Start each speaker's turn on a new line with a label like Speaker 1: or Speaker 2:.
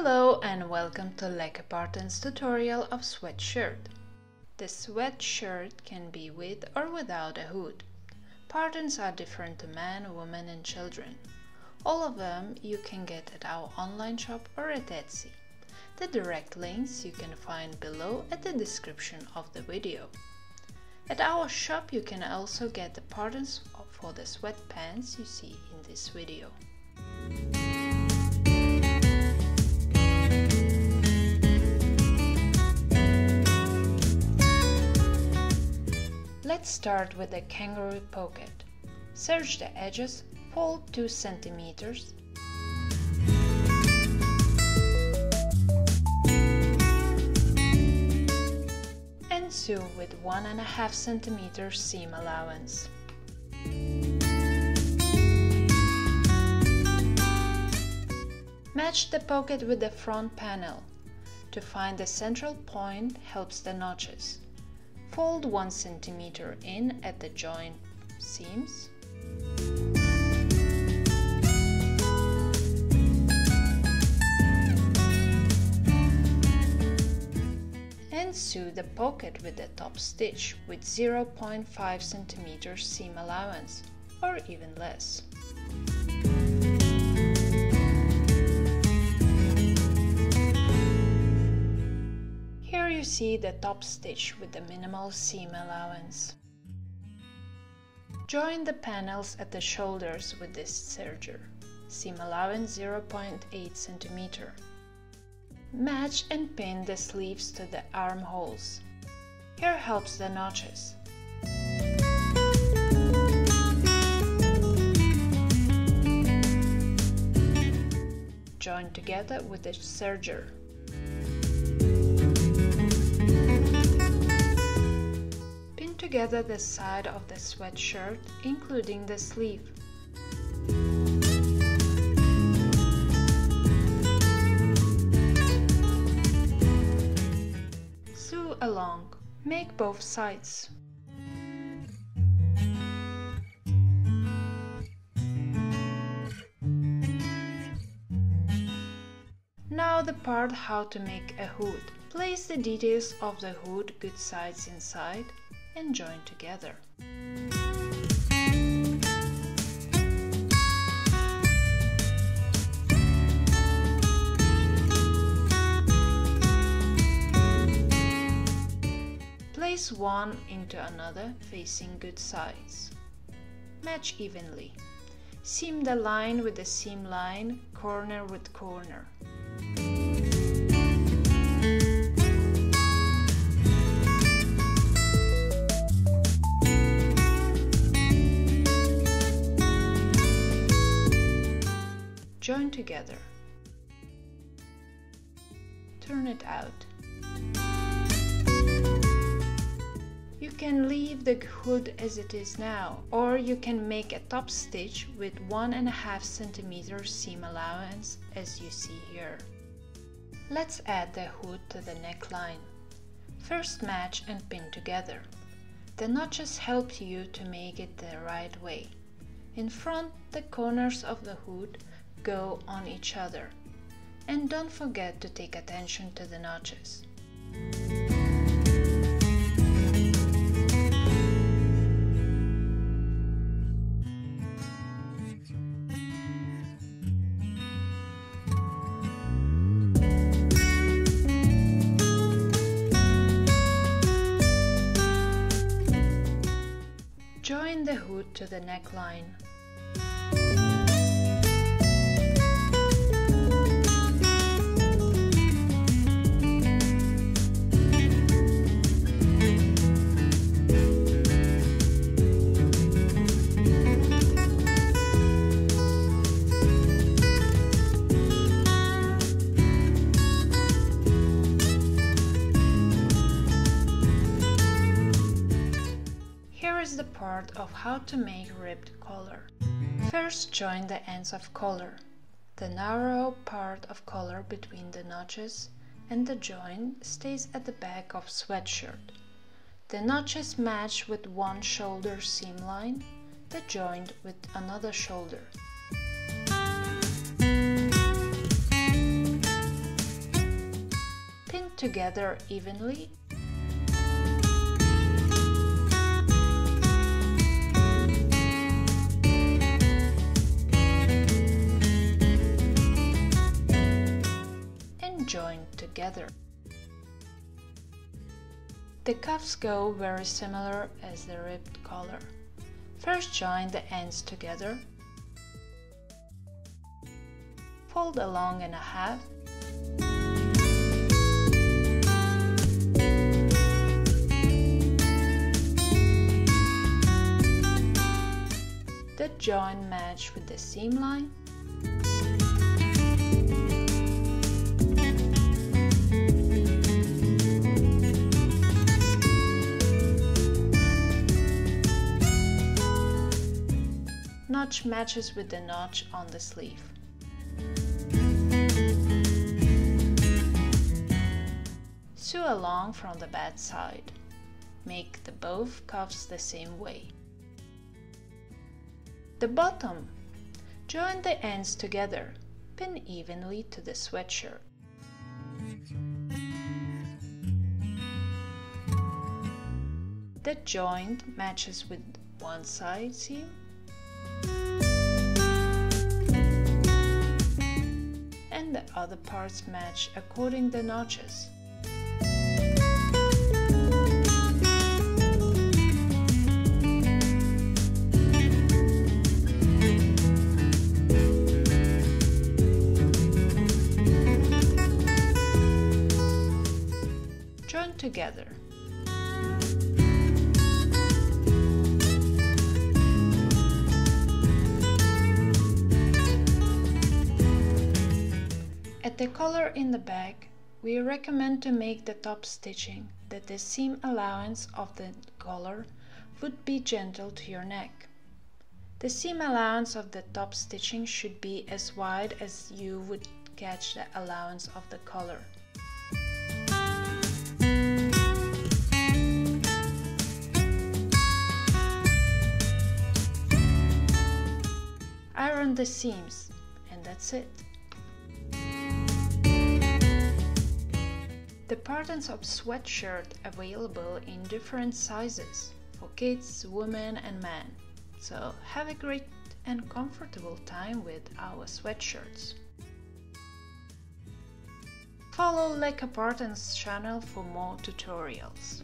Speaker 1: Hello and welcome to LEKApatterns tutorial of sweatshirt. The sweatshirt can be with or without a hood. Patterns are different to men, women and children. All of them you can get at our online shop or at Etsy. The direct links you can find below at the description of the video. At our shop you can also get the patterns for the sweatpants you see in this video. Let's start with the Kangaroo pocket. Serge the edges, fold 2 centimeters. And sew with 1.5 centimeter seam allowance. Match the pocket with the front panel. To find the central point helps the notches. Fold 1 centimeter in at the joint seams. And sew the pocket with the top stitch with 0.5 centimeter seam allowance, or even less. You see the top stitch with the minimal seam allowance. Join the panels at the shoulders with this serger. Seam allowance 0.8 cm. Match and pin the sleeves to the armholes. Here helps the notches. Join together with the serger. Together the side of the sweatshirt, including the sleeve. Sew along. Make both sides. Now the part how to make a hood. Place the details of the hood good sides inside and join together. Place one into another facing good sides. Match evenly. Seam the line with the seam line, corner with corner. Join together. Turn it out. You can leave the hood as it is now, or you can make a top stitch with 1.5 cm seam allowance as you see here. Let's add the hood to the neckline. First match and pin together. The notches help you to make it the right way. In front, the corners of the hood go on each other, and don't forget to take attention to the notches. Join the hood to the neckline. The part of how to make ribbed collar. First join the ends of collar. The narrow part of collar between the notches and the joint stays at the back of sweatshirt. The notches match with one shoulder seam line, the joint with another shoulder. together evenly. And join together. The cuffs go very similar as the ribbed collar. First join the ends together, fold along in a half, the join match with the seam line, notch matches with the notch on the sleeve. Sew along from the bad side. Make the both cuffs the same way. The bottom. Join the ends together. Pin evenly to the sweatshirt. The joint matches with one side seam and the other parts match according the notches. Join together. At the collar in the back, we recommend to make the top stitching that the seam allowance of the collar would be gentle to your neck. The seam allowance of the top stitching should be as wide as you would catch the allowance of the collar. Iron the seams, and that's it. The patterns of sweatshirt available in different sizes for kids, women and men. So have a great and comfortable time with our sweatshirts. Follow LEKApatterns channel for more tutorials.